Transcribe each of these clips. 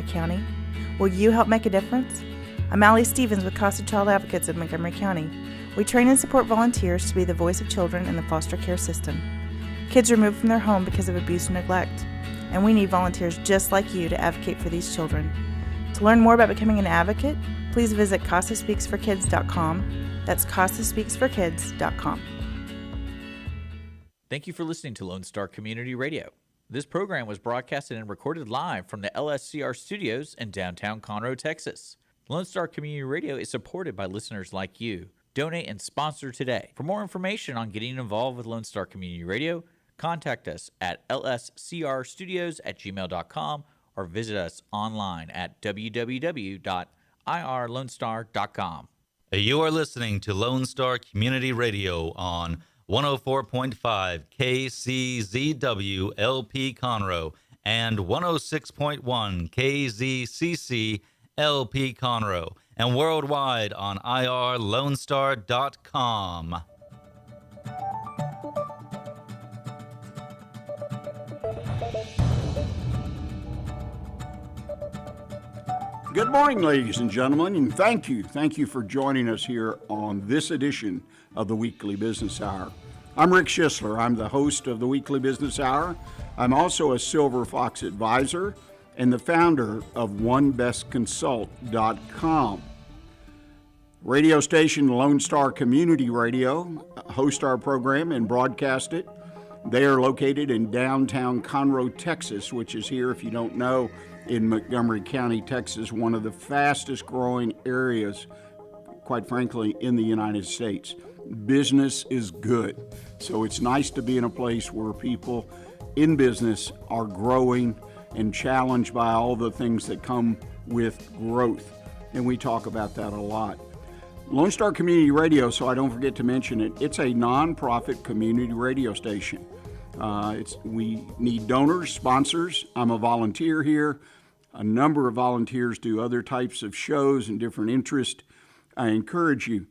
Montgomery County? Will you help make a difference? I'm Allie Stevens with Casa Child Advocates of Montgomery County. We train and support volunteers to be the voice of children in the foster care system. Kids removed from their home because of abuse and neglect, and we need volunteers just like you to advocate for these children. To learn more about becoming an advocate, please visit CasaSpeaksForKids.com. That's CasaSpeaksForKids.com. Thank you for listening to Lone Star Community Radio. This program was broadcasted and recorded live from the LSCR studios in downtown Conroe, Texas. Lone Star Community Radio is supported by listeners like you. Donate and sponsor today. For more information on getting involved with Lone Star Community Radio, contact us at lscrstudios@gmail.com or visit us online at www.irlonestar.com. You are listening to Lone Star Community Radio on 104.5 KCZW LP Conroe and 106.1 KZCC LP Conroe, and worldwide on irlonestar.com. Good morning, ladies and gentlemen, and thank you for joining us here on this edition of the Weekly Business Hour. I'm Rick Schisler. I'm the host of the Weekly Business Hour. I'm also a Silver Fox advisor and the founder of OneBestConsult.com. Radio station Lone Star Community Radio host our program and broadcast it. They are located in downtown Conroe, Texas, which is here, if you don't know, in Montgomery County, Texas, one of the fastest growing areas, quite frankly, in the United States. Business is good. So it's nice to be in a place where people in business are growing and challenged by all the things that come with growth. And we talk about that a lot. Lone Star Community Radio, so I don't forget to mention it, it's a nonprofit community radio station. We need donors, sponsors. I'm a volunteer here. A number of volunteers do other types of shows and different interests. I encourage you,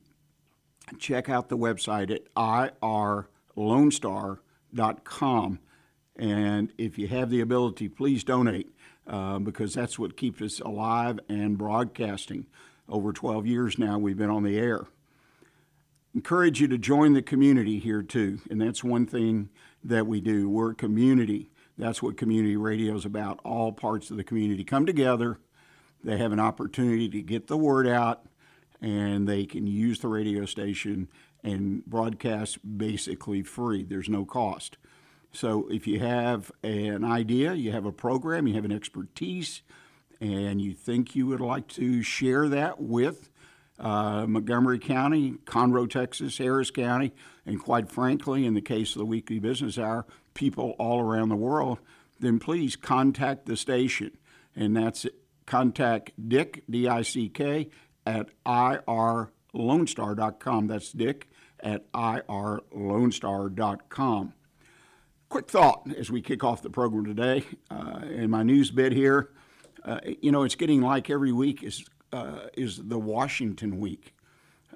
check out the website at irlonestar.com. And if you have the ability, please donate because that's what keeps us alive and broadcasting. Over 12 years now, we've been on the air. Encourage you to join the community here too, and that's one thing that we do. We're a community. That's what community radio is about. All parts of the community come together. They have an opportunity to get the word out, and they can use the radio station and broadcast basically free. There's no cost. So if you have an idea, you have a program, you have an expertise, and you think you would like to share that with Montgomery County, Conroe, Texas, Harris County, and quite frankly, in the case of the Weekly Business Hour, people all around the world, then please contact the station. And that's contact Dick, D-I-C-K, at irlonestar.com. That's Dick at irlonestar.com. Quick thought as we kick off the program today. In my news bit here, it's getting like every week is the Washington week.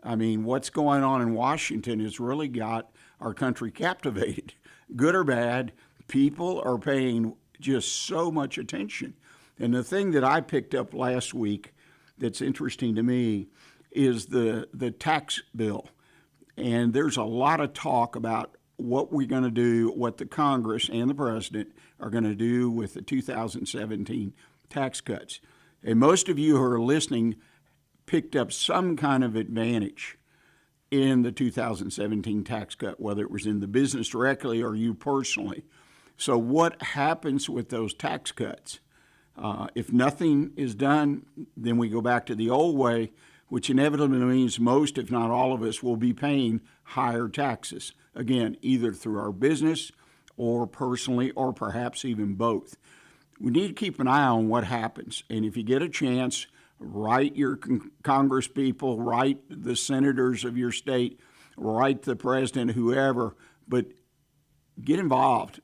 I mean, what's going on in Washington has really got our country captivated. Good or bad, people are paying just so much attention. And the thing that I picked up last week that's interesting to me is the tax bill. And there's a lot of talk about what we're going to do, what the Congress and the President are going to do with the 2017 tax cuts. And most of you who are listening picked up some kind of advantage in the 2017 tax cut, whether it was in the business directly or you personally. So what happens with those tax cuts? If nothing is done, then we go back to the old way, which inevitably means most, if not all of us, will be paying higher taxes. Again, either through our business or personally, or perhaps even both. We need to keep an eye on what happens. And if you get a chance, write your Congress people, write the senators of your state, write the president, whoever, but get involved.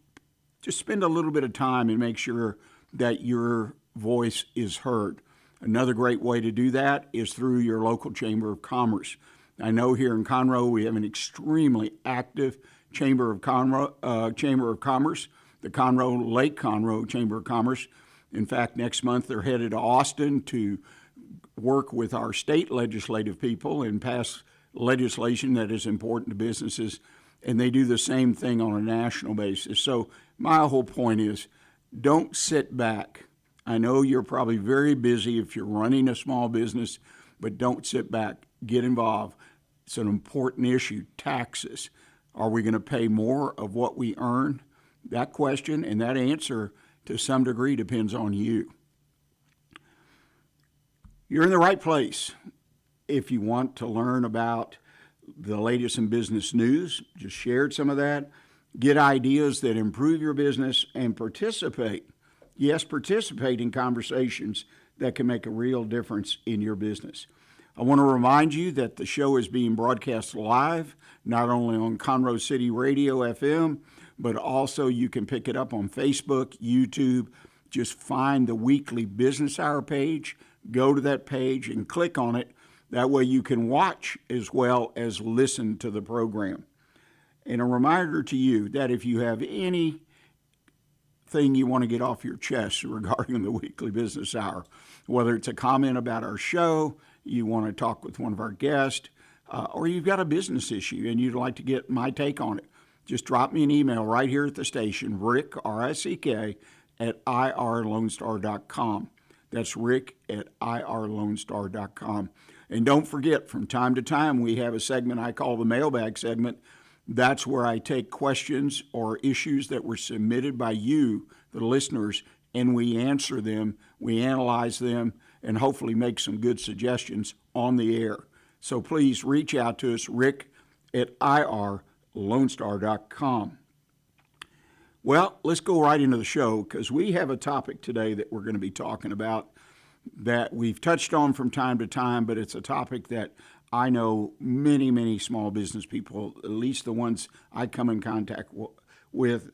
Just spend a little bit of time and make sure that your voice is heard. Another great way to do that is through your local Chamber of Commerce. I know here in Conroe we have an extremely active Chamber of Commerce, the Conroe Lake Conroe Chamber of Commerce. In fact, next month they're headed to Austin to work with our state legislative people and pass legislation that is important to businesses, and they do the same thing on a national basis. So my whole point is, don't sit back. I know you're probably very busy if you're running a small business, but don't sit back. Get involved. It's an important issue. Taxes. Are we going to pay more of what we earn? That question and that answer, to some degree, depends on you. You're in the right place if you want to learn about the latest in business news. Just shared some of that. Get ideas that improve your business and participate. Yes, participate in conversations that can make a real difference in your business. I want to remind you that the show is being broadcast live, not only on Conroe City Radio FM, but also you can pick it up on Facebook, YouTube. Just find the weekly business hour page, go to that page and click on it. That way you can watch as well as listen to the program. And a reminder to you that if you have anything you want to get off your chest regarding the weekly business hour, whether it's a comment about our show, you want to talk with one of our guests, or you've got a business issue and you'd like to get my take on it, just drop me an email right here at the station, Rick, R-I-C-K, at irlonestar.com. That's Rick at irlonestar.com. And don't forget, from time to time, we have a segment I call the mailbag segment. That's where I take questions or issues that were submitted by you, the listeners, and we answer them, we analyze them, and hopefully make some good suggestions on the air. So please reach out to us, Rick at irlonestar.com. Well, let's go right into the show because we have a topic today that we're going to be talking about that we've touched on from time to time, but it's a topic that I know many, many small business people, at least the ones I come in contact with,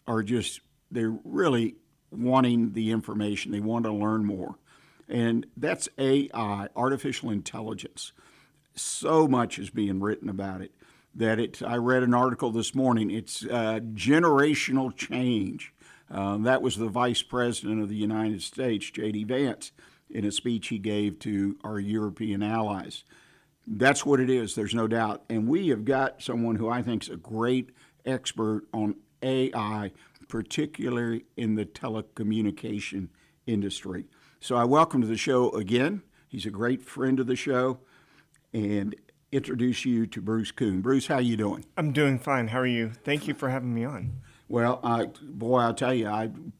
are just, they're really wanting the information. They want to learn more. And that's AI, artificial intelligence. So much is being written about it that I read an article this morning. It's generational change. That was the Vice President of the United States, J.D. Vance, in a speech he gave to our European allies. That's what it is, there's no doubt. And we have got someone who I think is a great expert on AI, particularly in the telecommunication industry. So I welcome to the show again. He's a great friend of the show, and introduce you to Bruce Kuehn. Bruce, how you doing? I'm doing fine. How are you? Thank you for having me on. Well, boy, I'll tell you,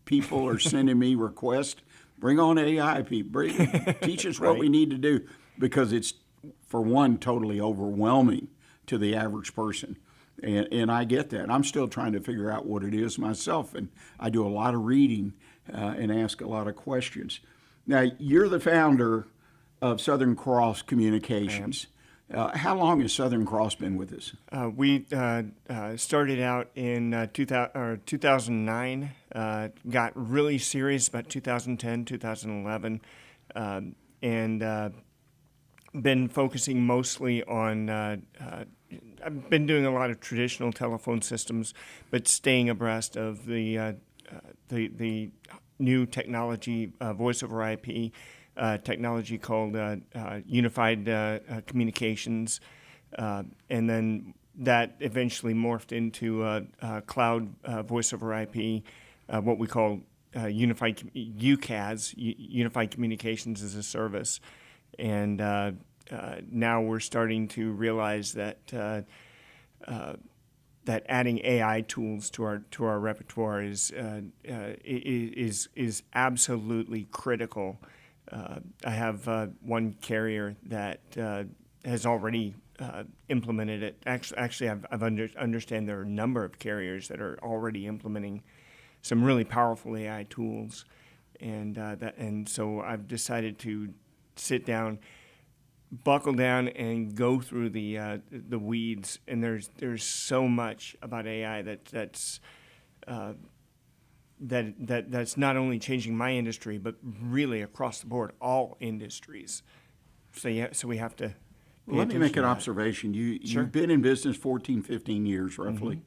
people are sending me requests. Bring on AI, people. Teach us what we need to do, because it's, for one, totally overwhelming to the average person. And I get that. I'm still trying to figure out what it is myself, and I do a lot of reading and ask a lot of questions. Now, you're the founder of Southern Cross Communications. How long has Southern Cross been with us? We started out in 2009, got really serious about 2010, 2011, and been focusing mostly on, I've been doing a lot of traditional telephone systems, but staying abreast of the new technology, voice over IP, technology called unified communications, and then that eventually morphed into cloud voice over IP, what we call unified UCaaS, unified communications as a service, and now we're starting to realize that that adding AI tools to our repertoire is absolutely critical. I have one carrier that has already implemented it. Actually, I've understand there are a number of carriers that are already implementing some really powerful AI tools, and so I've decided to sit down, buckle down, and go through the weeds. And there's so much about AI that's not only changing my industry, but really across the board, all industries. So we have to. Well, let me make an observation. Sure. You've been in business 14, 15 years roughly.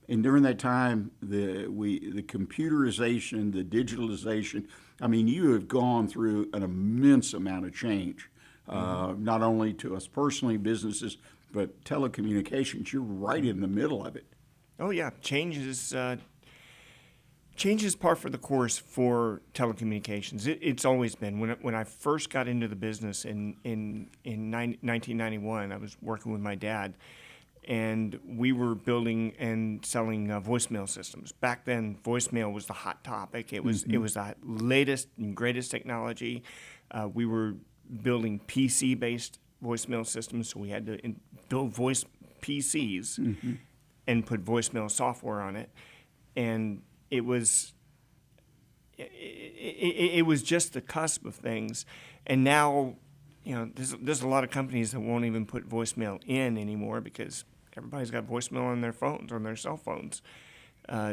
And during that time, the computerization, the digitalization, I mean, you have gone through an immense amount of change, not only to us personally, businesses, but telecommunications. You're right in the middle of it. Oh yeah, change is par for the course for telecommunications. It's always been. When I first got into the business in 1991, I was working with my dad, and we were building and selling voicemail systems. Back then, voicemail was the hot topic. It was the latest and greatest technology. We were building PC-based voicemail systems, so we had to build voice PCs and put voicemail software on it, and it was just the cusp of things. And now, there's a lot of companies that won't even put voicemail in anymore because everybody's got voicemail on their phones, on their cell phones.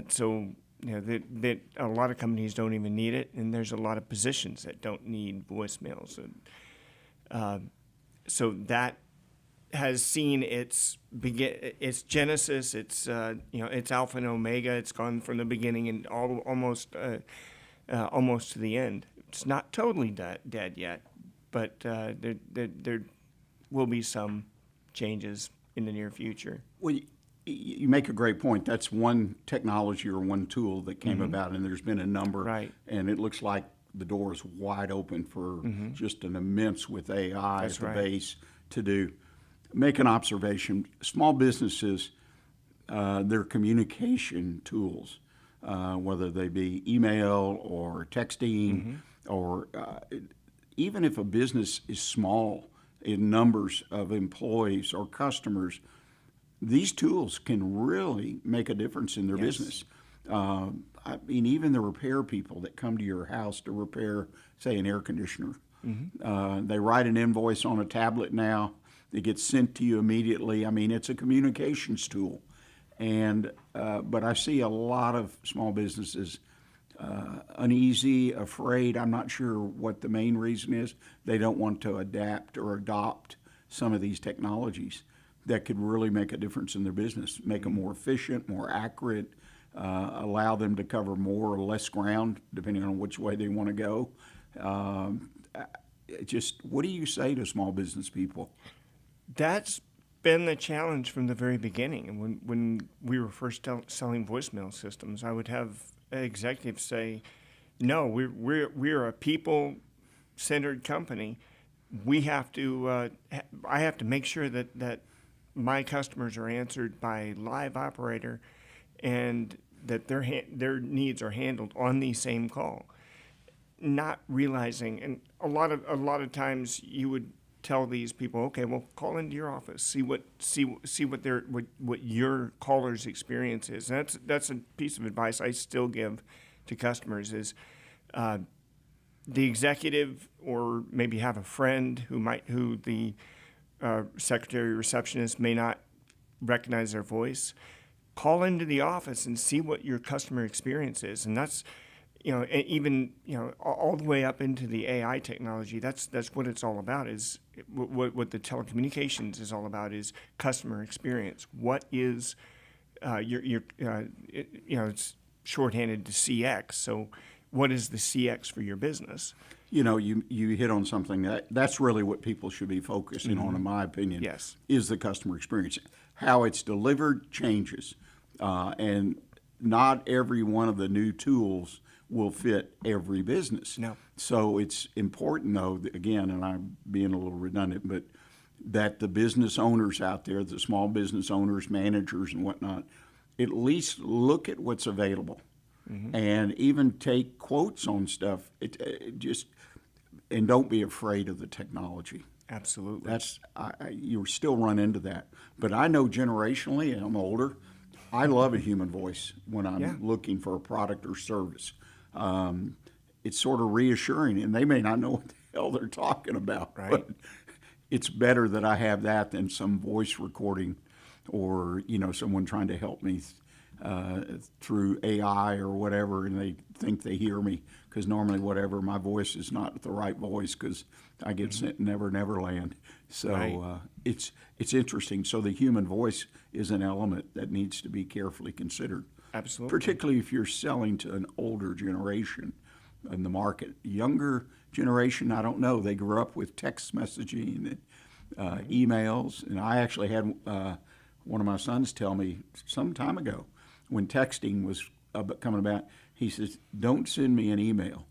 So that a lot of companies don't even need it, and there's a lot of positions that don't need voicemails. So that has seen its genesis, its alpha and omega. It's gone from the beginning and almost to the end. It's not totally dead yet, but there will be some changes in the near future. Well, you make a great point. That's one technology or one tool that came about, and there's been a number. Right. And it looks like the door is wide open for just an immense with AI That's at the right. base to do. Make an observation. Small businesses, their communication tools, whether they be email or texting, or even if a business is small in numbers of employees or customers, these tools can really make a difference in their business. I mean, even the repair people that come to your house to repair, say, an air conditioner, they write an invoice on a tablet now. It gets sent to you immediately. I mean, it's a communications tool. And but I see a lot of small businesses uneasy, afraid. I'm not sure what the main reason is. They don't want to adapt or adopt some of these technologies that could really make a difference in their business, make them more efficient, more accurate, allow them to cover more or less ground, depending on which way they want to go. Just what do you say to small business people? That's been the challenge from the very beginning. And when we were first selling voicemail systems, I would have executives say, "No, we're a people-centered company. We have to. I have to make sure that my customers are answered by live operator, and that their needs are handled on the same call." Not realizing, and a lot of times you would tell these people, okay, well, call into your office, see what your caller's experience is. And that's a piece of advice I still give to customers is the executive, or maybe have a friend who the secretary or receptionist may not recognize their voice. Call into the office and see what your customer experience is, and that's even all the way up into the AI technology. That's what it's all about. Is what the telecommunications is all about is customer experience. What is it's shorthanded to CX. So what is the CX for your business? You hit on something that's really what people should be focusing on, in my opinion. Yes. Is the customer experience. How it's delivered changes, and not every one of the new tools will fit every business. No. So it's important, though, that, again, and I'm being a little redundant, but that the business owners out there, the small business owners, managers, and whatnot, at least look at what's available, and even take quotes on stuff. And don't be afraid of the technology. Absolutely. You still run into that, but I know generationally, and I'm older, I love a human voice when I'm looking for a product or service. It's sort of reassuring, and they may not know what the hell they're talking about. Right. But it's better that I have that than some voice recording, or someone trying to help me through AI or whatever, and they think they hear me, because normally whatever, my voice is not the right voice, because I get sent Never Never Land. So Right. it's interesting. So the human voice is an element that needs to be carefully considered. Absolutely. Particularly if you're selling to an older generation in the market. Younger generation, I don't know. They grew up with text messaging and emails. And I actually had one of my sons tell me some time ago, when texting was coming about, he says, "Don't send me an email."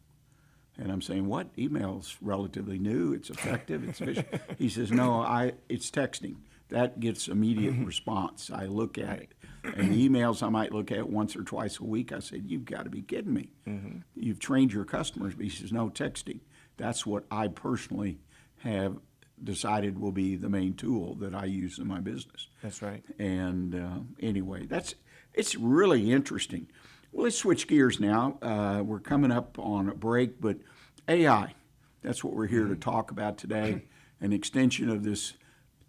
And I'm saying, "What? Email's relatively new. It's effective. It's efficient." He says, "No, it's texting. That gets immediate response. I look at it. And the emails I might look at once or twice a week." I said, "You've got to be kidding me. You've trained your customers." But he says, "No, texting. That's what I personally have decided will be the main tool that I use in my business." That's right. And anyway, it's really interesting. Well, let's switch gears now. We're coming up on a break, but AI, that's what we're here to talk about today, an extension of this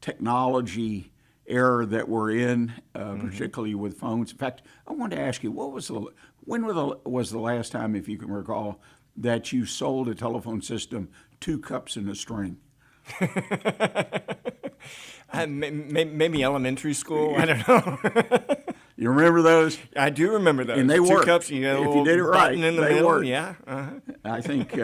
technology era that we're in, particularly with phones. In fact, I wanted to ask you, when was the last time, if you can recall, that you sold a telephone system 2 cups and a string? Maybe elementary school. I don't know. You remember those? I do remember those. And they 2 worked. cups. You got a If you little did it right, button in the they middle. worked. Yeah. Uh-huh. I think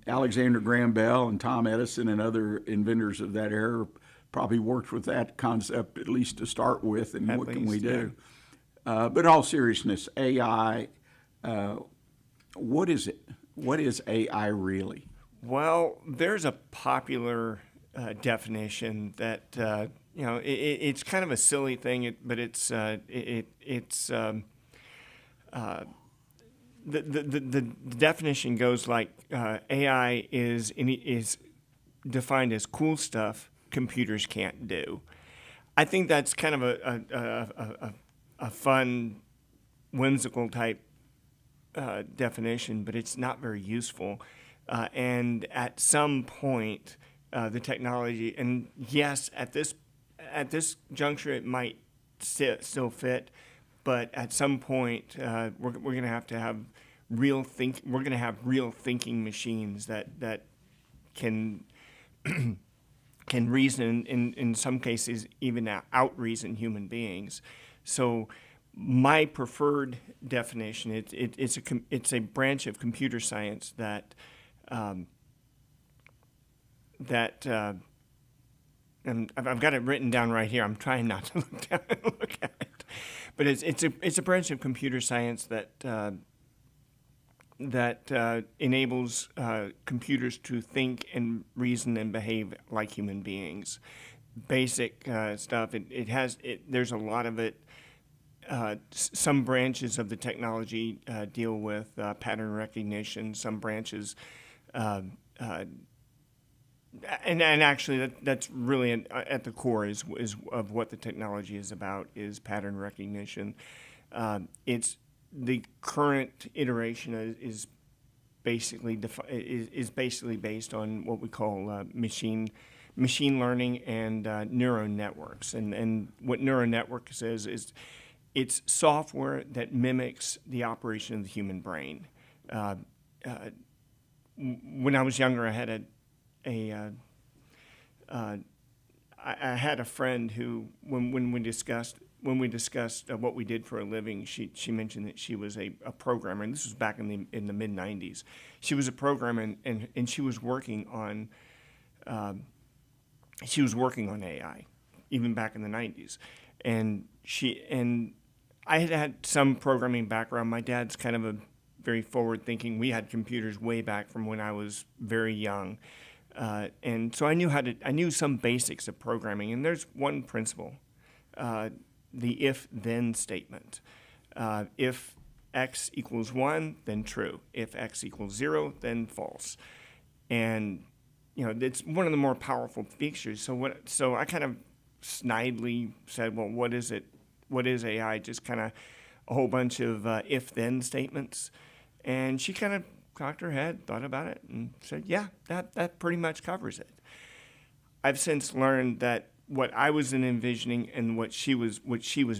Alexander Graham Bell and Tom Edison and other inventors of that era probably worked with that concept, at least to start with, and At what can we least, do? But in all seriousness, AI, what is it? What is AI really? Well, there's a popular definition that it's kind of a silly thing, but it's the definition goes like AI is defined as cool stuff computers can't do. I think that's kind of a fun, whimsical type definition, but it's not very useful. And at some point, the technology, and yes, at this juncture, it might still fit, but at some point, we're going to have real thinking machines that can can reason, in some cases even out reason human beings. So my preferred definition, it's a branch of computer science that and I've got it written down right here. I'm trying not to look down and look at it, but it's a branch of computer science that enables computers to think and reason and behave like human beings. Basic stuff. There's a lot of it. Some branches of the technology deal with pattern recognition. Some branches, and actually that's really at the core is of what the technology is about, is pattern recognition. It's the current iteration is basically based on what we call machine learning and neural networks. And what neural networks is it's software that mimics the operation of the human brain. When I was younger, I had I had a friend who, when we discussed what we did for a living, she mentioned that she was a programmer, and this was back in the mid '90s. She was a programmer, and she was working on AI, even back in the '90s, and I had some programming background. My dad's kind of a very forward-thinking. We had computers way back from when I was very young. And so I knew some basics of programming, and there's one principle, the if-then statement. If x equals 1, then true. If x equals 0, then false. And it's one of the more powerful features. So I kind of snidely said, well, what is it? What is AI? Just kind of a whole bunch of if-then statements. And she kind of cocked her head, thought about it, and said, yeah, that pretty much covers it. I've since learned that what I was envisioning and what she was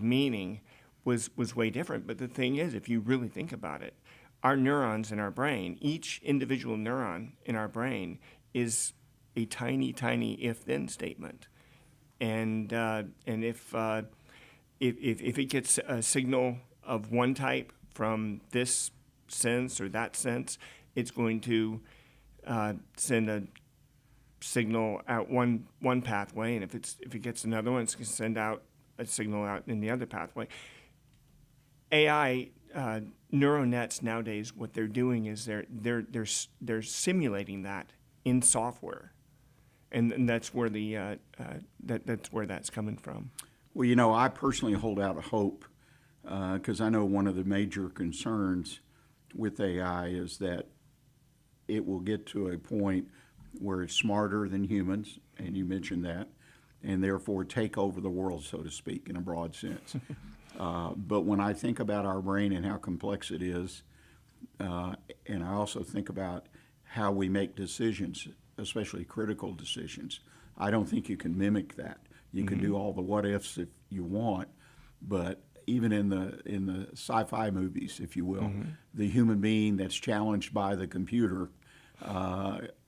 meaning was way different. But the thing is, if you really think about it, our neurons in our brain, each individual neuron in our brain is a tiny, tiny if-then statement. And if it gets a signal of one type from this sense or that sense, it's going to send a signal out one pathway, and if it gets another one, it's going to send out a signal out in the other pathway. AI neural nets nowadays, what they're doing is they're simulating that in software, and that's where that's where that's coming from. Well, I personally hold out a hope because I know one of the major concerns with AI is that it will get to a point where it's smarter than humans, and you mentioned that, and therefore take over the world, so to speak, in a broad sense. But when I think about our brain and how complex it is, and I also think about how we make decisions, especially critical decisions, I don't think you can mimic that. You can do all the what ifs if you want, but even in the sci-fi movies, if you will, the human being that's challenged by the computer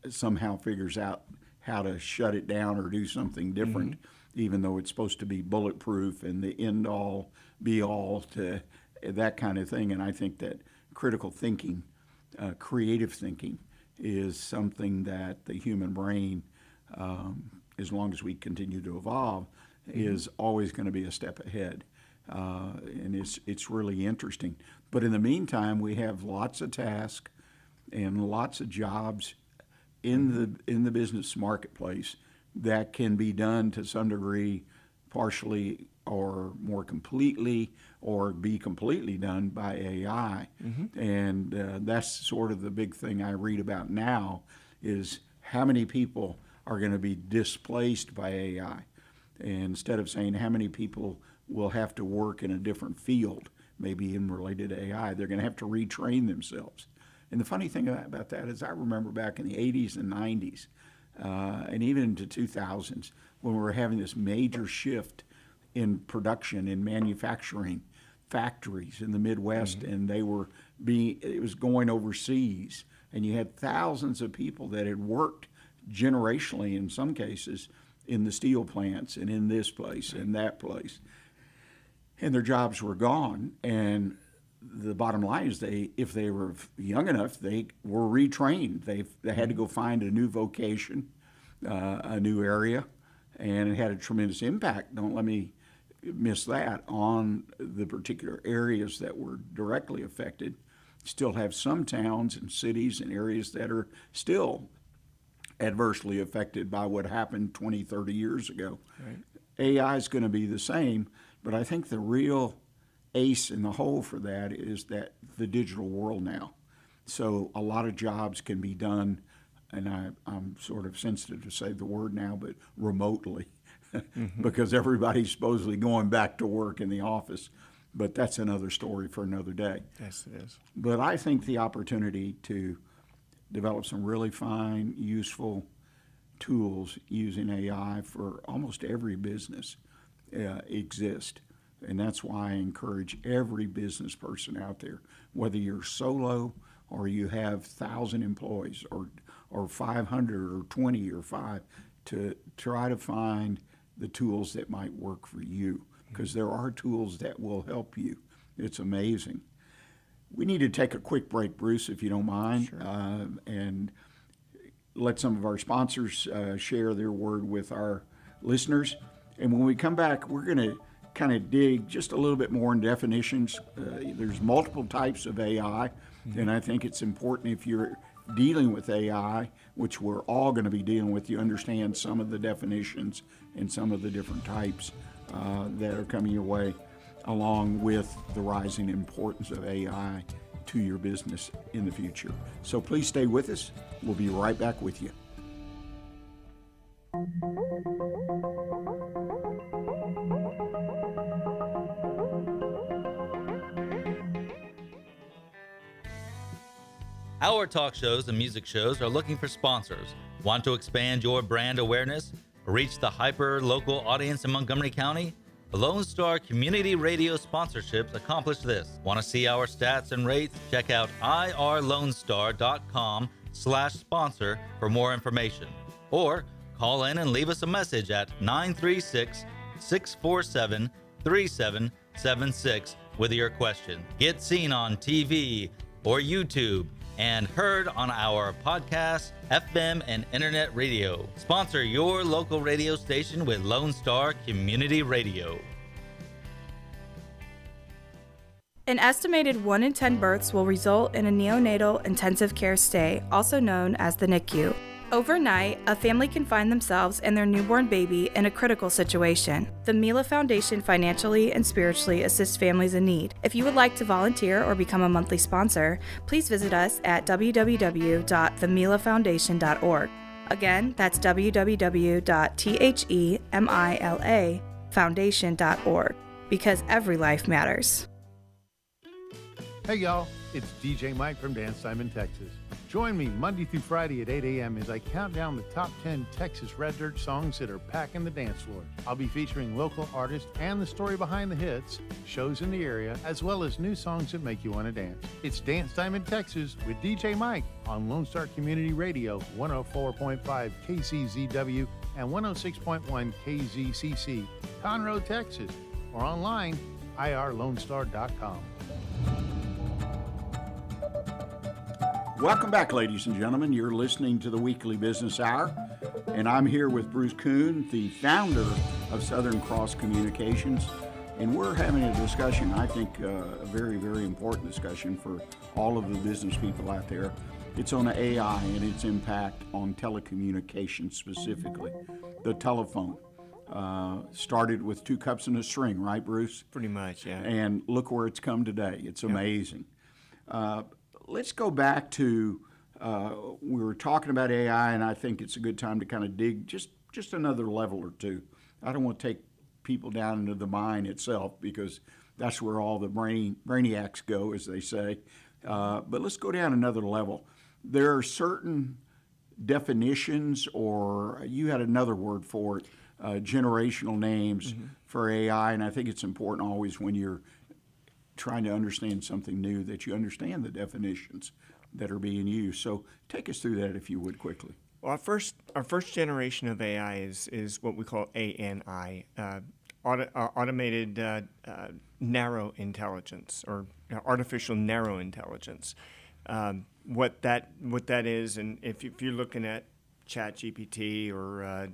somehow figures out how to shut it down or do something different, even though it's supposed to be bulletproof and the end all be all to that kind of thing. And I think that critical thinking, creative thinking, is something that the human brain, as long as we continue to evolve, is always going to be a step ahead. And it's really interesting. But in the meantime, we have lots of tasks and lots of jobs in the business marketplace that can be done to some degree, partially or more completely, or be completely done by AI. And that's sort of the big thing I read about now, is how many people are going to be displaced by AI. And instead of saying how many people will have to work in a different field, maybe even related to AI, they're going to have to retrain themselves. And the funny thing about that is I remember back in the 80s and 90s, and even into 2000s, when we were having this major shift in production, in manufacturing factories in the Midwest, and it was going overseas, and you had thousands of people that had worked generationally in some cases in the steel plants and in this place and that place, and their jobs were gone. And the bottom line is if they were young enough, they were retrained. They had to go find a new vocation, a new area, and it had a tremendous impact. Don't let me miss that on the particular areas that were directly affected. Still have some towns and cities and areas that are still adversely affected by what happened 20, 30 years ago. Right. AI is going to be the same, but I think the real ace in the hole for that is that the digital world now. So a lot of jobs can be done, and I'm sort of sensitive to say the word now, but remotely, because everybody's supposedly going back to work in the office. But that's another story for another day. Yes, it is. But I think the opportunity to develop some really fine, useful tools using AI for almost every business exist. And that's why I encourage every business person out there, whether you're solo or you have 1,000 employees or 500 or 20 or 5, to try to find the tools that might work for you, because there are tools that will help you. It's amazing. We need to take a quick break, Bruce, if you don't mind, Sure. And let some of our sponsors share their word with our listeners. And when we come back, we're going to kind of dig just a little bit more in definitions. There's multiple types of AI, and I think it's important, if you're dealing with AI, which we're all going to be dealing with, you understand some of the definitions and some of the different types that are coming your way, along with the rising importance of AI to your business in the future. So please stay with us. We'll be right back with you. Our talk shows and music shows are looking for sponsors. Want to expand your brand awareness? Reach the hyper-local audience in Montgomery County? Lone Star Community Radio sponsorships accomplish this. Want to see our stats and rates? Check out irlonestar.com/sponsor for more information. Or call in and leave us a message at 936-647-3776 with your question. Get seen on TV or YouTube and heard on our podcast, FM, and internet radio. Sponsor your local radio station with Lone Star Community Radio. An estimated 1 in 10 births will result in a neonatal intensive care stay, also known as the NICU. Overnight, a family can find themselves and their newborn baby in a critical situation. The Mila Foundation financially and spiritually assists families in need. If you would like to volunteer or become a monthly sponsor, please visit us at www.themilafoundation.org. Again, that's www.themilafoundation.org, because every life matters. Hey y'all, it's DJ Mike from Dan Simon, Texas. Join me Monday through Friday at 8 a.m. as I count down the top 10 Texas Red Dirt songs that are packing the dance floor. I'll be featuring local artists and the story behind the hits, shows in the area, as well as new songs that make you want to dance. It's Dance Time in Texas with DJ Mike on Lone Star Community Radio, 104.5 KCZW and 106.1 KZCC, Conroe, Texas, or online, irlonestar.com. Welcome back, ladies and gentlemen. You're listening to the Weekly Business Hour, and I'm here with Bruce Kuehn, the founder of Southern Cross Communications, and we're having a discussion, I think a very, very important discussion for all of the business people out there. It's on AI and its impact on telecommunications specifically. The telephone started with 2 cups and a string, right, Bruce? Pretty much, yeah. And look where it's come today. It's amazing. Let's go back to, we were talking about AI, and I think it's a good time to kind of dig just another level or two. I don't want to take people down into the mine itself, because that's where all the brainiacs go, as they say. But let's go down another level. There are certain definitions, or you had another word for it, generational names for AI, and I think it's important always when you're trying to understand something new that you understand the definitions that are being used. So take us through that, if you would, quickly. Well, our first generation of AI is what we call ANI, automated narrow intelligence, or artificial narrow intelligence. What that is, and if you're looking at ChatGPT or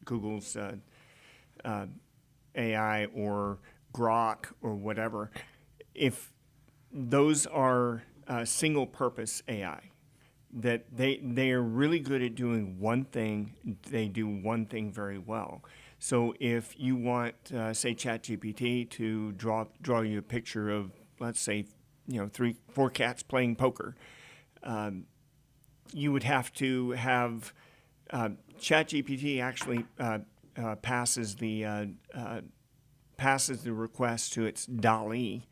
Google's AI or Grok or whatever, if those are single-purpose AI, that they are really good at doing one thing, they do one thing very well. So if you want, say, ChatGPT to draw you a picture of, let's say, 3-4 cats playing poker, you would have to have ChatGPT actually passes the request to its DALL-E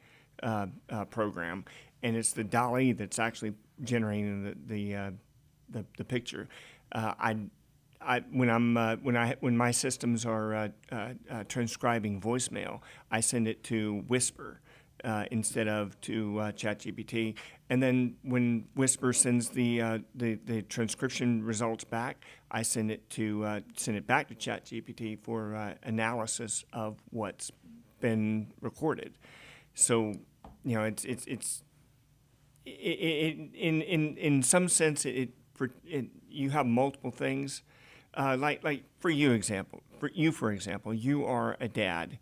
program, and it's the DALL-E that's actually generating the picture. When my systems are transcribing voicemail, I send it to Whisper instead of to ChatGPT, and then when Whisper sends the transcription results back, I send it back to ChatGPT for analysis of what's been recorded. So, it's in some sense you have multiple things, like for example, you are a dad.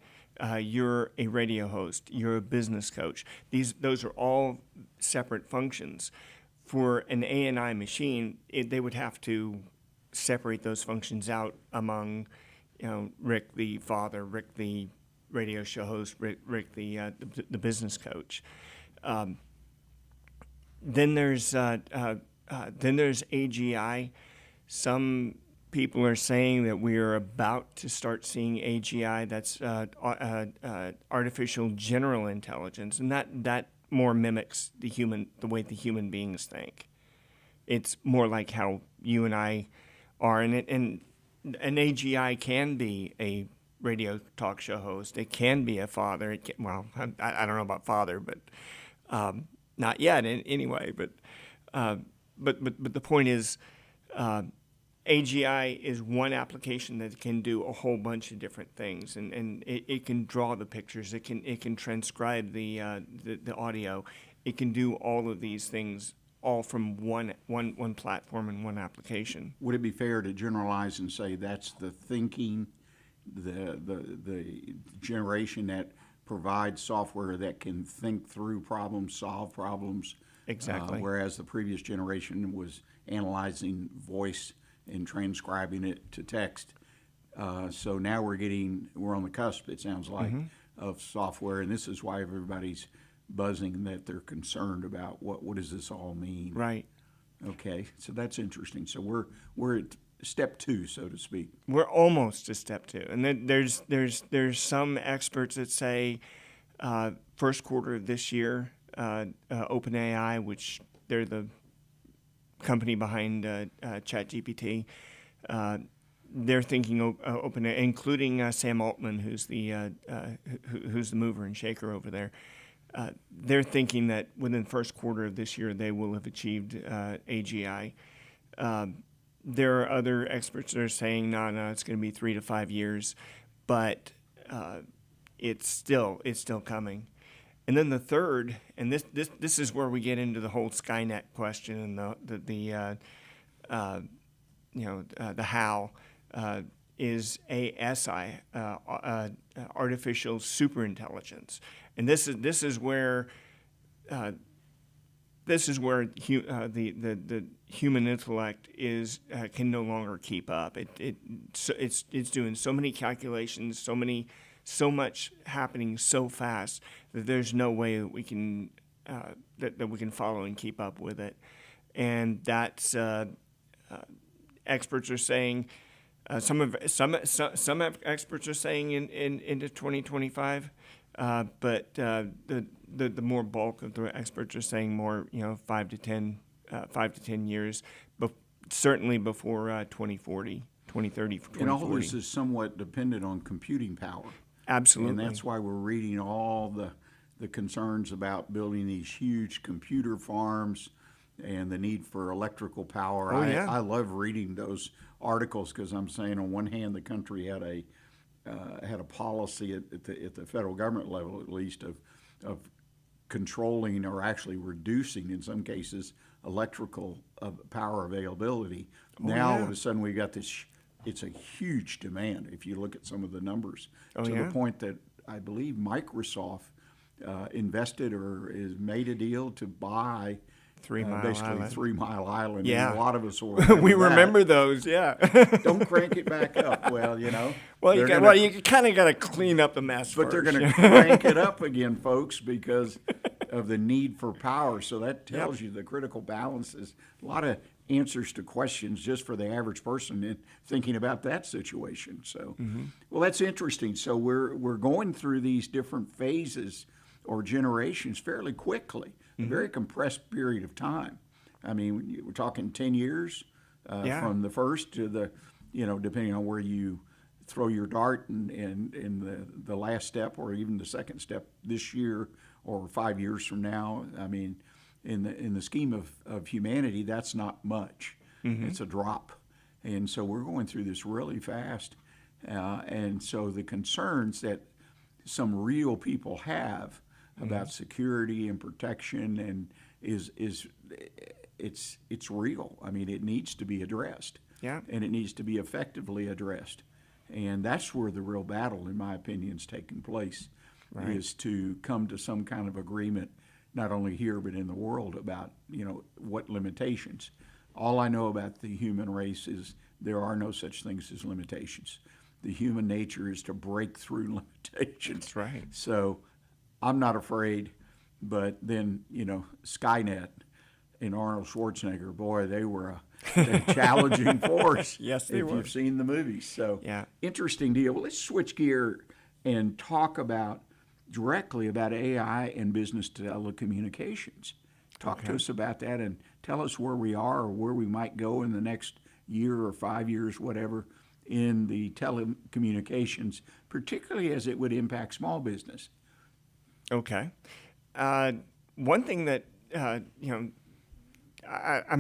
You're a radio host, you're a business coach. Those are all separate functions. For an ANI machine, they would have to separate those functions out among, Rick the father, Rick the radio show host, Rick the business coach. Then there's AGI. Some people are saying that we are about to start seeing AGI. That's artificial general intelligence, and that more mimics the way the human beings think. It's more like how you and I are, and an AGI can be a radio talk show host. It can be a father. I don't know about father, but not yet anyway. But the point is, AGI is one application that can do a whole bunch of different things, and it can draw the pictures. It can transcribe the audio. It can do all of these things all from one platform and one application. Would it be fair to generalize and say that's the thinking, the generation that provides software that can think through problems, solve problems? Exactly. Whereas the previous generation was analyzing voice and transcribing it to text. So now we're on the cusp, it sounds like, of software, and this is why everybody's buzzing, that they're concerned about what does this all mean. Right. Okay, so that's interesting. So we're at step 2, so to speak. We're almost to step 2, and then there's some experts that say first quarter of this year, OpenAI, which they're the company behind ChatGPT, they're thinking OpenAI, including Sam Altman, who's the mover and shaker over there. They're thinking that within the first quarter of this year they will have achieved AGI. There are other experts that are saying no, it's going to be 3 to 5 years, but it's still coming. And then the third, and this is where we get into the whole Skynet question and the how, is ASI, artificial superintelligence, and this is where the human intellect can no longer keep up. It's doing so many calculations, so much happening so fast that there's no way that we can that we can follow and keep up with it, and that's experts are saying. Some experts are saying into 2025, but the more bulk of the experts are saying more 5 to 10 years, but certainly before 2030 for 2040. And all this is somewhat dependent on computing power. Absolutely. And that's why we're reading all the concerns about building these huge computer farms and the need for electrical power. I love reading those articles because I'm saying on one hand the country had a policy at the federal government level, at least, of controlling or actually reducing in some cases electrical power availability. Now all of a sudden we've got this. It's a huge demand if you look at some of the numbers, the point that I believe Microsoft invested or has made a deal to buy 3 Mile basically Island. 3 Mile Island. Yeah. And a lot of us will we remember remember those, yeah. Don't crank it back up. Well, Well, you kind of got to clean up the mess but first. they're going to crank it up again, folks, because of the need for power. So that tells you the critical balance is a lot of answers to questions just for the average person in thinking about that situation. So, well, that's interesting. So we're going through these different phases or generations fairly quickly, a very compressed period of time. I mean, we're talking 10 years from the first to the, depending on where you throw your dart in the last step or even the second step this year or 5 years from now. I mean, in the scheme of humanity, that's not much. It's a drop. And so we're going through this really fast. And so the concerns that some real people have about security and protection and it's real. I mean, it needs to be addressed. Yeah. And it needs to be effectively addressed. And that's where the real battle, in my opinion, is taking place, is to come to some kind of agreement, not only here but in the world, about what limitations. All I know about the human race is there are no such things as limitations. The human nature is to break through limitations. That's right. So I'm not afraid, but then Skynet and Arnold Schwarzenegger, boy, they were a challenging force. Yes, they were. If you've seen the movies. So interesting deal. Well, let's switch gear and talk directly about AI and business telecommunications. Talk to us about that and tell us where we are or where we might go in the next year or 5 years, whatever, in the telecommunications, particularly as it would impact small business? Okay. One thing that, I'm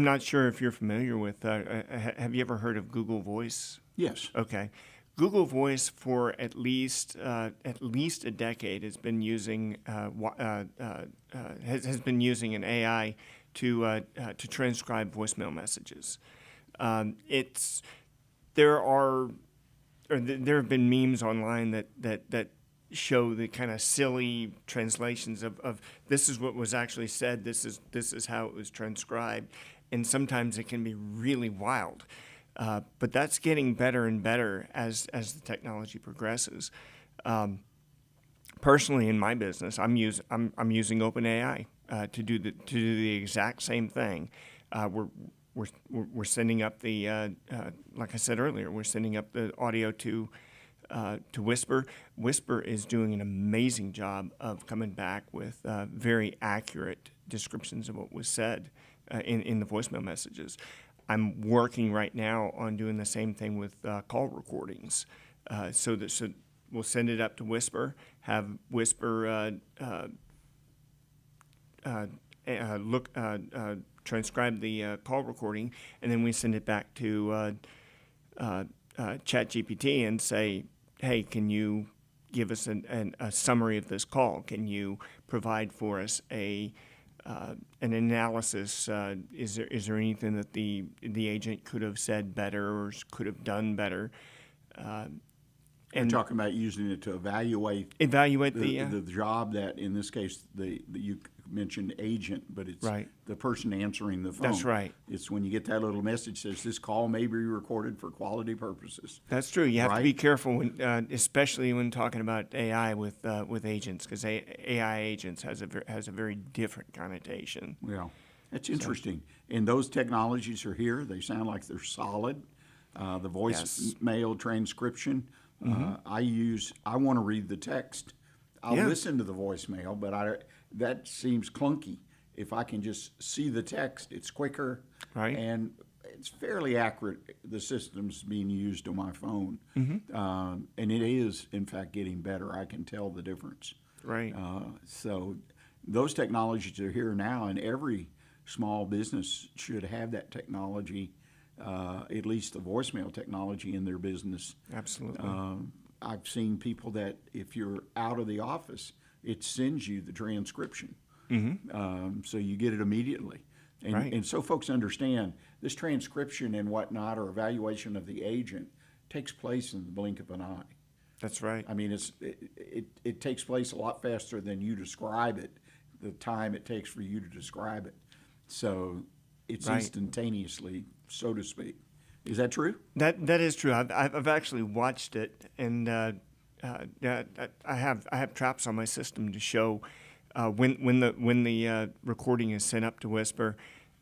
not sure if you're familiar with, have you ever heard of Google Voice? Yes. Okay. Google Voice for at least a decade has been using has been using an AI to transcribe voicemail messages. There have been memes online that show the kind of silly translations of this is what was actually said, this is how it was transcribed, and sometimes it can be really wild. But that's getting better and better as the technology progresses. Personally, in my business, I'm using OpenAI to do the exact same thing. We're sending up the like I said earlier, we're sending up the audio to Whisper. Whisper is doing an amazing job of coming back with very accurate descriptions of what was said in the voicemail messages. I'm working right now on doing the same thing with call recordings, so we'll send it up to Whisper, have Whisper transcribe the call recording, and then we send it back to ChatGPT and say, hey, can you give us a summary of this call? Can you provide for us an analysis? Is there anything that the agent could have said better or could have done better? And talking about using it to evaluate the job that, in this case, you mentioned agent, but it's right. The person answering the phone. That's right. It's when you get that little message that says this call may be recorded for quality purposes. That's true. You have to be careful, when, especially when talking about AI with agents, because AI agents has a very different connotation. Well, that's interesting. And those technologies are here. They sound like they're solid. The voicemail transcription. I want to read the text. I'll listen to the voicemail, but that seems clunky. If I can just see the text, it's quicker, right? And it's fairly accurate. The system's being used on my phone, and it is, in fact, getting better. I can tell the difference. Right. So those technologies are here now, and every small business should have that technology. At least the voicemail technology in their business. Absolutely. I've seen people that if you're out of the office, it sends you the transcription. So you get it immediately. And, right. And so folks understand this transcription and whatnot, or evaluation of the agent, takes place in the blink of an eye. That's right. I mean, it takes place a lot faster than you describe it, the time it takes for you to describe it. So it's right. instantaneously, so to speak. Is that true? That is true. I've actually watched it, and I have traps on my system to show when the recording is sent up to Whisper,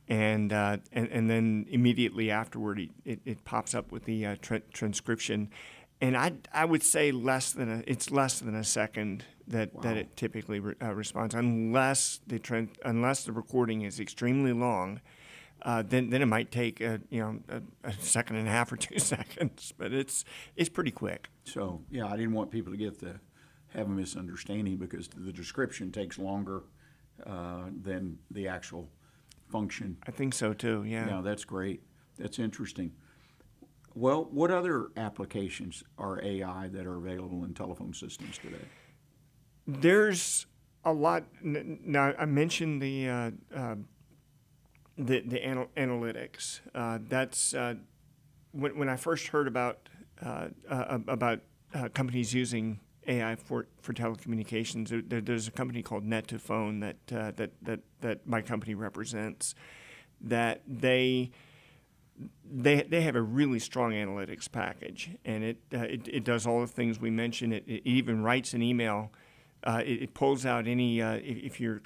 and then immediately afterward it pops up with the transcription, and I would say it's less than a second that it typically responds, unless the recording is extremely long. Then it might take a second and a half or 2 seconds, but it's pretty quick. So I didn't want people to have a misunderstanding, because the description takes longer than the actual function. I think so too. Yeah. Yeah, that's great. That's interesting. Well, what other applications are AI that are available in telephone systems today? There's a lot. Now I mentioned the analytics. That's when I first heard about companies using AI for telecommunications. There's a company called Net2Phone that my company represents. That they have a really strong analytics package, and it does all the things we mentioned. It even writes an email. It pulls out any if your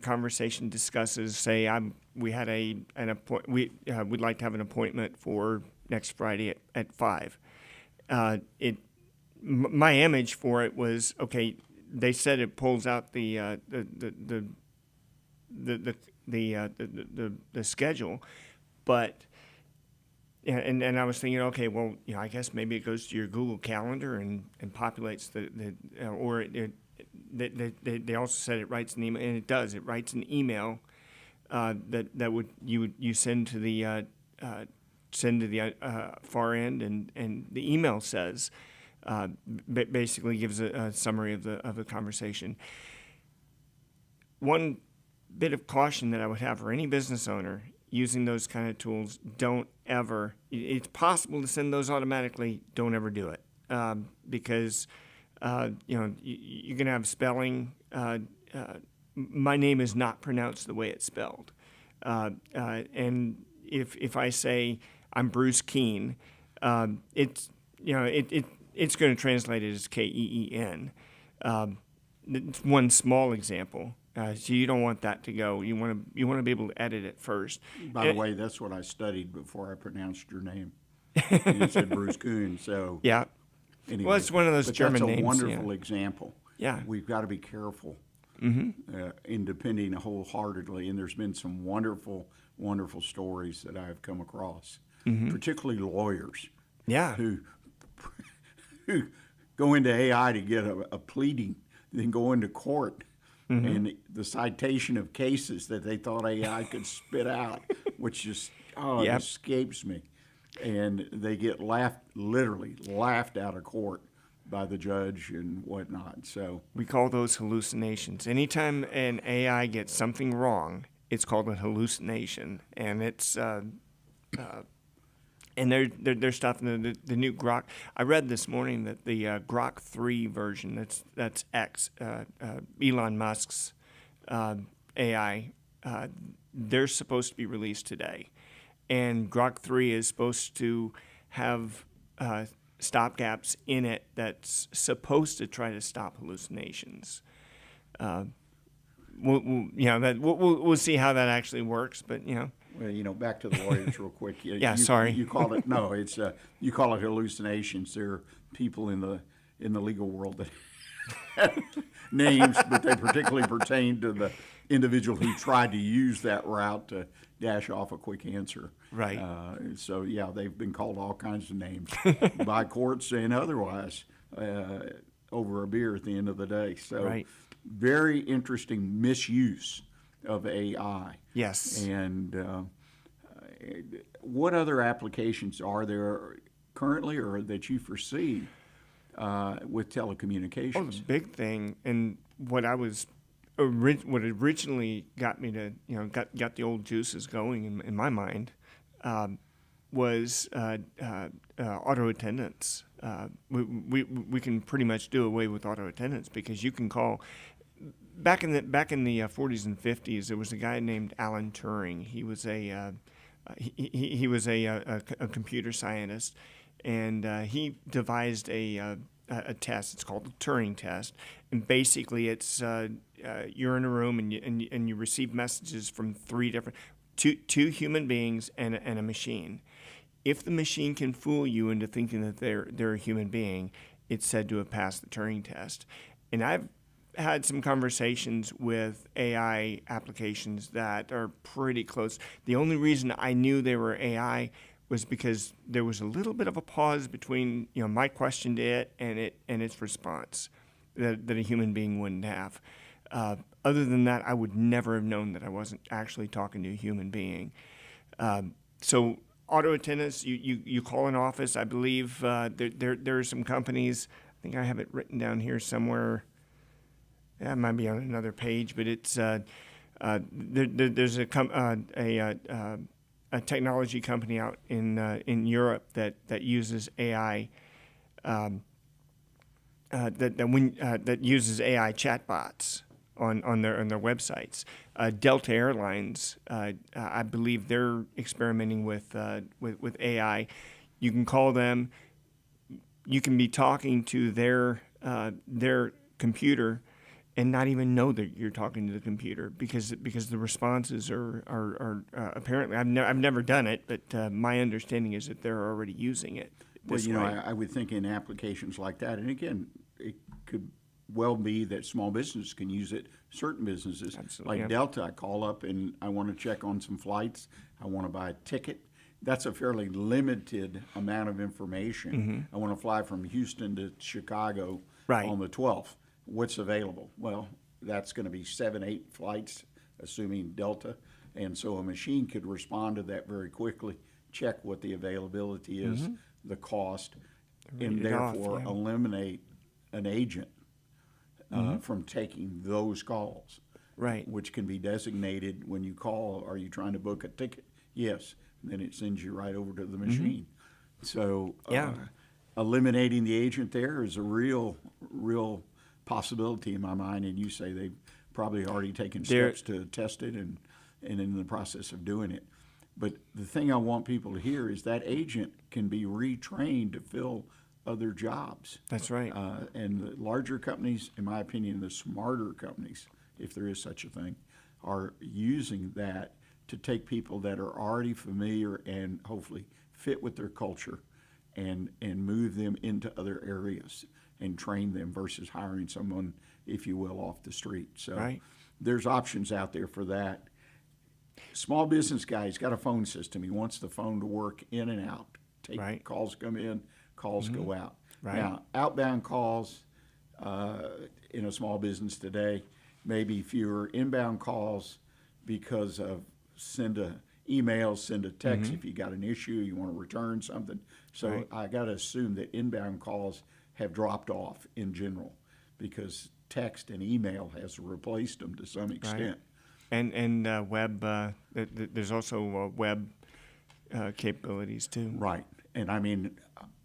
conversation discusses, say, we'd like to have an appointment for next Friday at 5. My image for it was, okay, they said it pulls out the schedule, but and I was thinking, okay, well, I guess maybe it goes to your Google Calendar and populates or they also said it writes an email, and it does. It writes an email that would you send to the far end, and the email says basically gives a summary of the conversation. One bit of caution that I would have for any business owner using those kind of tools: don't ever. It's possible to send those automatically. Don't ever do it because you're going to have spelling. My name is not pronounced the way it's spelled, and if I say I'm Bruce Kuehn, it's going to translate it as Keen. It's one small example. So you don't want that to go. You want to be able to edit it first. By the way, that's what I studied before I pronounced your name. You said Bruce Kuehn, so yeah. Anyway, well, it's one of those German names. That's a wonderful example. Yeah, we've got to be careful in depending wholeheartedly. And there's been some wonderful, wonderful stories that I've come across, particularly lawyers. Yeah, who go into AI to get a pleading, then go into court. And the citation of cases that they thought AI could spit out, which just it escapes me, and they get literally laughed out of court by the judge and whatnot. So we call those hallucinations. Anytime an AI gets something wrong, it's called a hallucination, and it's and they're stuff in the new Grok. I read this morning that the Grok 3 version, that's X, Elon Musk's AI, they're supposed to be released today. And Grok 3 is supposed to have stopgaps in it that's supposed to try to stop hallucinations. We'll see how that actually works, but Well, back to the lawyers real quick. Sorry. You call it you call it hallucinations. There are people in the legal world that have names, but they particularly pertain to the individual who tried to use that route to dash off a quick answer. Right. They've been called all kinds of names by courts and otherwise over a beer at the end of the day. So right. Very interesting misuse of AI. Yes. And what other applications are there currently or that you foresee with telecommunications? Oh, the big thing, and what originally got me to, got the old juices going in my mind, was auto attendants. We can pretty much do away with auto attendants because you can call. Back in the 40s and 50s, there was a guy named Alan Turing. He was a computer scientist, and he devised a test. It's called the Turing test, and basically it's you're in a room and you receive messages from two human beings and a machine. If the machine can fool you into thinking that they're a human being, it's said to have passed the Turing test. And I've had some conversations with AI applications that are pretty close. The only reason I knew they were AI was because there was a little bit of a pause between my question to it and its response that a human being wouldn't have. Other than that, I would never have known that I wasn't actually talking to a human being. So auto attendants, you call an office. I believe there are some companies. I think I have it written down here somewhere. That might be on another page, but it's there's a technology company out in Europe that uses AI that uses AI chatbots on their websites. Delta Airlines, I believe they're experimenting with AI. You can call them. You can be talking to their computer and not even know that you're talking to the computer because the responses are apparently I've never done it, but my understanding is that they're already using it. Well, I would think in applications like that, and again, it could well be that small businesses can use it. Certain businesses, absolutely, like Delta, I call up and I want to check on some flights. I want to buy a ticket. that's a fairly limited amount of information. I want to fly from Houston to Chicago Right. on the 12th. What's available? Well, that's going to be 7-8 flights, assuming Delta. And so a machine could respond to that very quickly, check what the availability is, the cost, and Read it off, therefore yeah. eliminate an agent from taking those calls. Right. Which can be designated when you call, are you trying to book a ticket? Yes. And then it sends you right over to the machine. So Yeah. Eliminating the agent there is a real possibility in my mind. And you say they've probably already taken There- steps to test it and in the process of doing it. But the thing I want people to hear is that agent can be retrained to fill other jobs. That's right. And the larger companies, in my opinion, the smarter companies, if there is such a thing, are using that to take people that are already familiar and hopefully fit with their culture and move them into other areas and train them versus hiring someone, if you will, off the street. So Right. there's options out there for that. Small business guy, he's got a phone system. He wants the phone to work in and out. Right. Calls come in, calls go out. Right. Now, outbound calls in a small business today, maybe fewer inbound calls because of send a email, send a text if you got an issue, you want to return something. So Right. I got to assume that inbound calls have dropped off in general because text and email has replaced them to some extent. And web. There's also web capabilities too. Right. And I mean,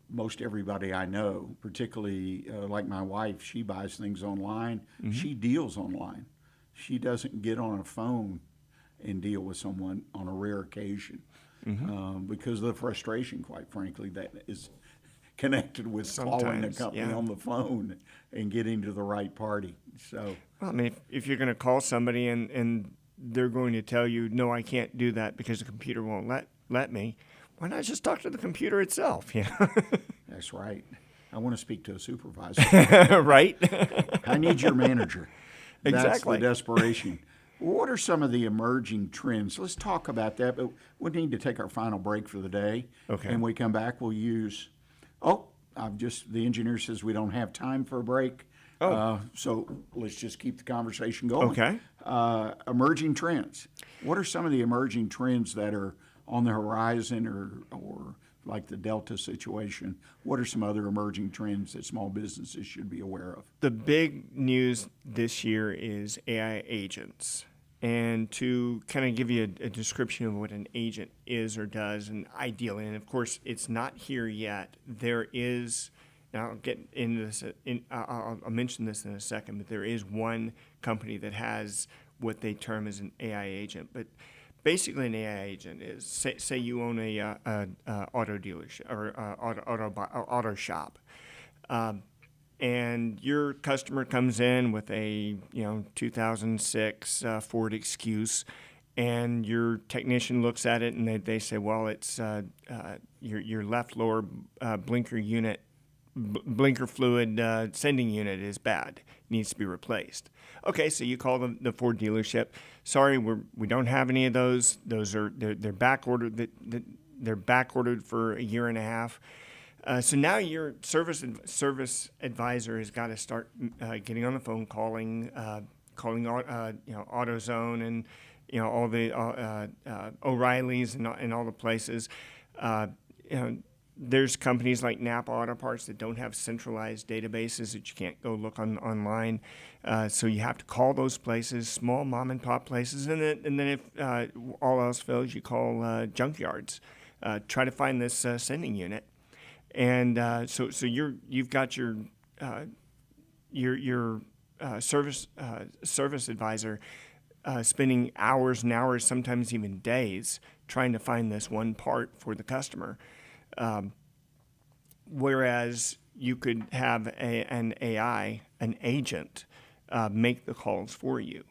most everybody I know, particularly like my wife, she buys things online. She deals online. She doesn't get on a phone and deal with someone on a rare occasion because of the frustration, quite frankly, that is connected with calling the Sometimes, company yeah. on the phone and getting to the right party. So, Well, I mean, if you're going to call somebody and they're going to tell you, no, I can't do that because the computer won't let me, why not just talk to the computer itself? Yeah. that's right. I want to speak to a supervisor. Right? I need your manager. That's Exactly. the desperation. What are some of the emerging trends? Let's talk about that, but we need to take our final break for the day. Okay. And we come back, we'll use, the engineer says we don't have time for a break. So let's just keep the conversation going. Okay. Emerging trends. What are some of the emerging trends that are on the horizon or like the Delta situation? What are some other emerging trends that small businesses should be aware of? The big news this year is AI agents. And to kind of give you a description of what an agent is or does, and ideally, and of course, it's not here yet. There is, and I'll get into this. I'll mention this in a second, but there is one company that has what they term as an AI agent. But basically, an AI agent is say you own a auto dealership or auto shop. And your customer comes in with a 2006 Ford Excuse, and your technician looks at it and they say, well, it's your left lower blinker unit, blinker fluid sending unit is bad, needs to be replaced. Okay, so you call the Ford dealership. Sorry, we don't have any of those. They're back ordered. They're back ordered for a year and a half. So now your service advisor has got to start getting on the phone, calling AutoZone and all the O'Reilly's and all the places. There's companies like Napa Auto Parts that don't have centralized databases that you can't go look online. So you have to call those places, small mom and pop places, and then if all else fails, you call junkyards. Try to find this sending unit. And so you've got your service advisor spending hours and hours, sometimes even days, trying to find this one part for the customer. Whereas you could have an agent, make the calls for you,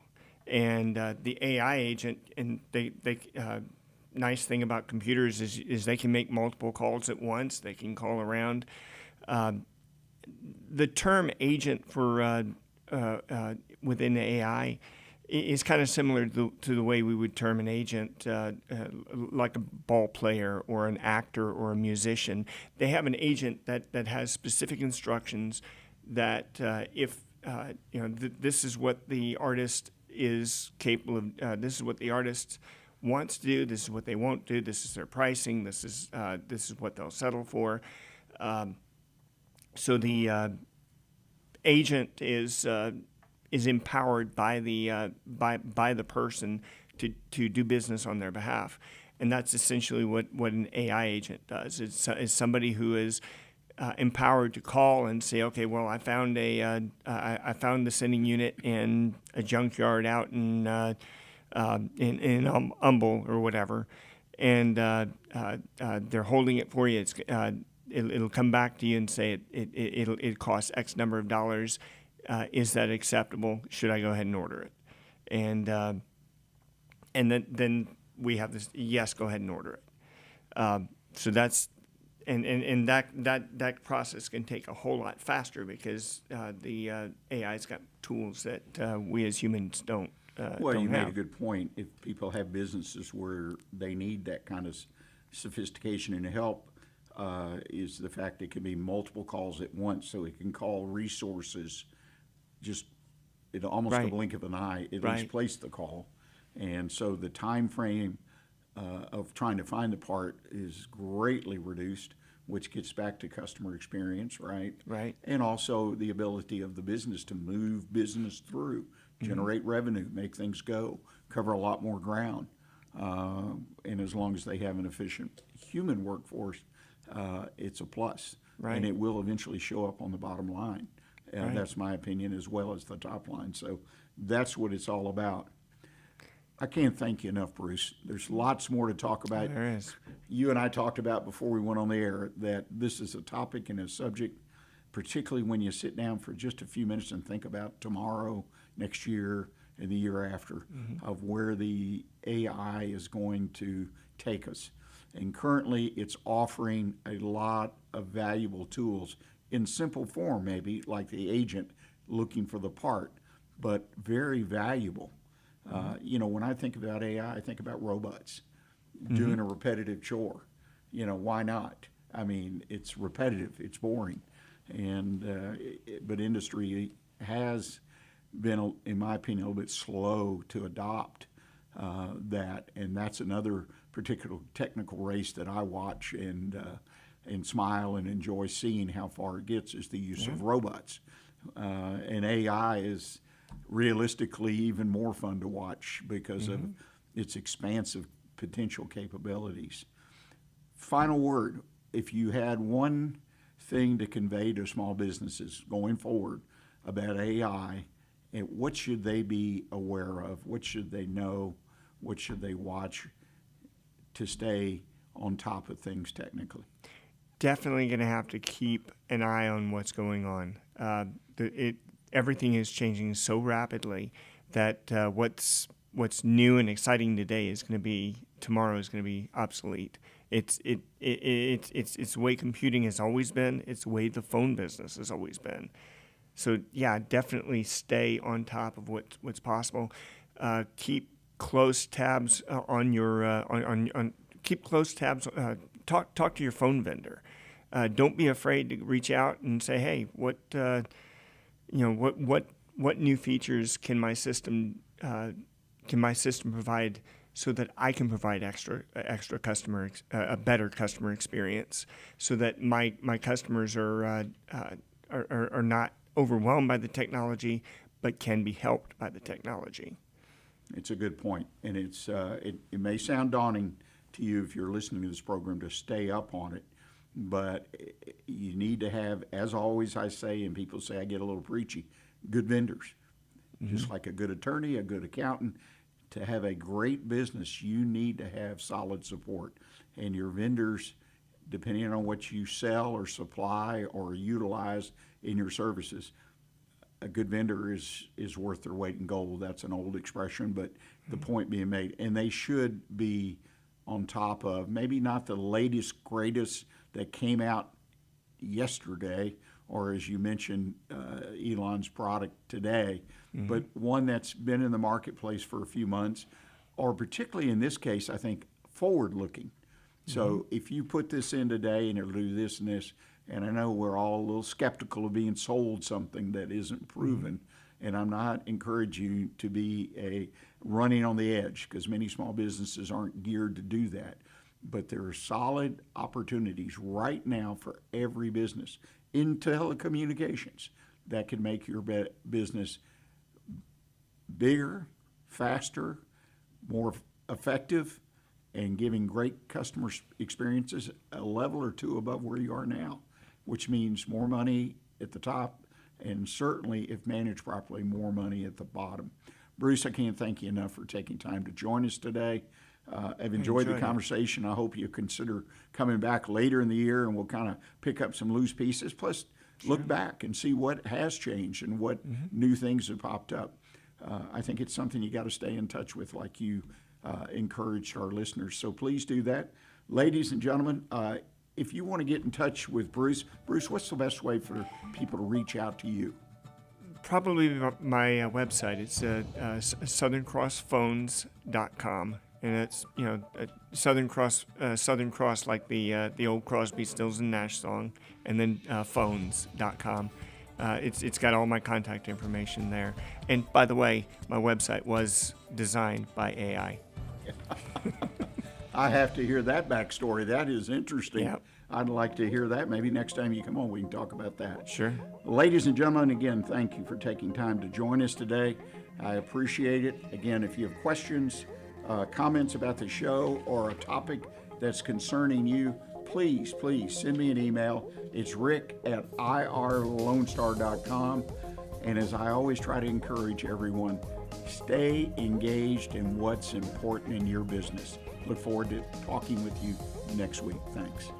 and the AI agent, and they nice thing about computers is they can make multiple calls at once. They can call around. The term agent for within AI is kind of similar to the way we would term an agent, like a ball player or an actor or a musician. They have an agent that has specific instructions that if this is what the artist is capable of, this is what the artist wants to do, this is what they won't do, this is their pricing, this is what they'll settle for. So the agent is empowered by the person to do business on their behalf, and that's essentially what an AI agent does. It's somebody who is empowered to call and say, okay, well, I found I found the sending unit in a junkyard out in Humble or whatever, and they're holding it for you. It'll come back to you and say it costs X number of dollars. Is that acceptable? Should I go ahead and order it? And then we have this, yes, go ahead and order it. So that's and that process can take a whole lot faster because the AI's got tools that we as humans don't. Well, don't you have. made a good point. If people have businesses where they need that kind of sophistication and help, is the fact it can be multiple calls at once, so it can call resources just in almost a Right. blink of an eye, at least Right. place the call. And so the time frame of trying to find the part is greatly reduced, which gets back to customer experience, right? Right. And also the ability of the business to move business through, generate revenue, make things go, cover a lot more ground. And as long as they have an efficient human workforce, it's a plus. Right. And it will eventually show up on the bottom line. Right. That's my opinion, as well as the top line. So that's what it's all about. I can't thank you enough, Bruce. There's lots more to talk about. There is. You and I talked about before we went on the air that this is a topic and a subject, particularly when you sit down for just a few minutes and think about tomorrow, next year, and the year after, of where the AI is going to take us. And currently, it's offering a lot of valuable tools in simple form, maybe like the agent looking for the part, but very valuable. When I think about AI, I think about robots doing a repetitive chore. Why not? I mean, it's repetitive, it's boring, but industry has been, in my opinion, a little bit slow to adopt that, and that's another particular technical race that I watch and smile and enjoy seeing how far it gets is the use of robots, and AI is realistically even more fun to watch because of its expansive potential capabilities. Final word, if you had one thing to convey to small businesses going forward about AI, what should they be aware of? What should they know? What should they watch to stay on top of things technically? Definitely going to have to keep an eye on what's going on. Everything is changing so rapidly that what's new and exciting today is going to be tomorrow is going to be obsolete. It's the way computing has always been. It's the way the phone business has always been. So yeah, definitely stay on top of what's possible. Keep close tabs on your keep close tabs. Talk to your phone vendor. Don't be afraid to reach out and say, hey, what new features can my system provide so that I can provide extra customer a better customer experience, so that my customers are not overwhelmed by the technology, but can be helped by the technology. It's a good point, and it may sound daunting to you if you're listening to this program to stay up on it, but you need to have, as always I say, and people say I get a little preachy, good vendors. Just like a good attorney, a good accountant, to have a great business, you need to have solid support. And your vendors, depending on what you sell or supply or utilize in your services, a good vendor is worth their weight in gold. That's an old expression, but the point being made. And they should be on top of, maybe not the latest, greatest that came out yesterday or as you mentioned, Elon's product today, but one that's been in the marketplace for a few months, or particularly in this case, I think, forward-looking. So if you put this in today and it'll do this and this, and I know we're all a little skeptical of being sold something that isn't proven, and I'm not encouraging you to be running on the edge, because many small businesses aren't geared to do that. But there are solid opportunities right now for every business in telecommunications that can make your business bigger, faster, more effective, and giving great customer experiences a level or two above where you are now, which means more money at the top, and certainly, if managed properly, more money at the bottom. Bruce, I can't thank you enough for taking time to join us today. I've enjoyed the conversation. I hope you consider coming back later in the year, and we'll kind of pick up some loose pieces, plus look back and see what has changed and what new things have popped up. I think it's something you got to stay in touch with, like you encouraged our listeners. So please do that. Ladies and gentlemen, if you want to get in touch with Bruce, what's the best way for people to reach out to you? Probably my website. It's southerncrossphones.com, and it's Southern Cross like the old Crosby, Stills and Nash song, and then phones.com. It's got all my contact information there. And by the way, my website was designed by AI. I have to hear that backstory. That is interesting. Yep. I'd like to hear that. Maybe next time you come on, we can talk about that. Sure. Ladies and gentlemen, again, thank you for taking time to join us today. I appreciate it. Again, if you have questions, comments about the show, or a topic that's concerning you, please send me an email. It's rick@irlonestar.com. And as I always try to encourage everyone, stay engaged in what's important in your business. Look forward to talking with you next week. Thanks.